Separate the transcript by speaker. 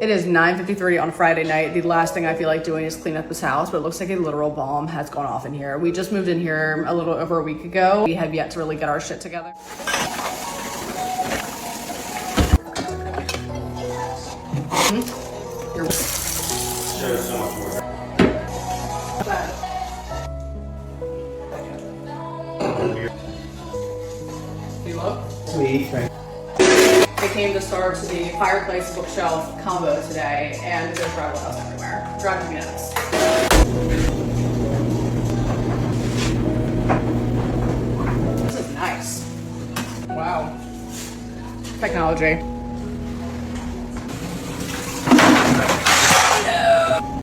Speaker 1: It is 9:53 on Friday night. The last thing I feel like doing is clean up this house, but it looks like a literal bomb has gone off in here. We just moved in here a little over a week ago. We have yet to really get our shit together. You look?
Speaker 2: Sweet, right?
Speaker 1: I came to start the fireplace bookshelf combo today, and there's drywall everywhere. Driving me nuts. This is nice. Wow. Technology.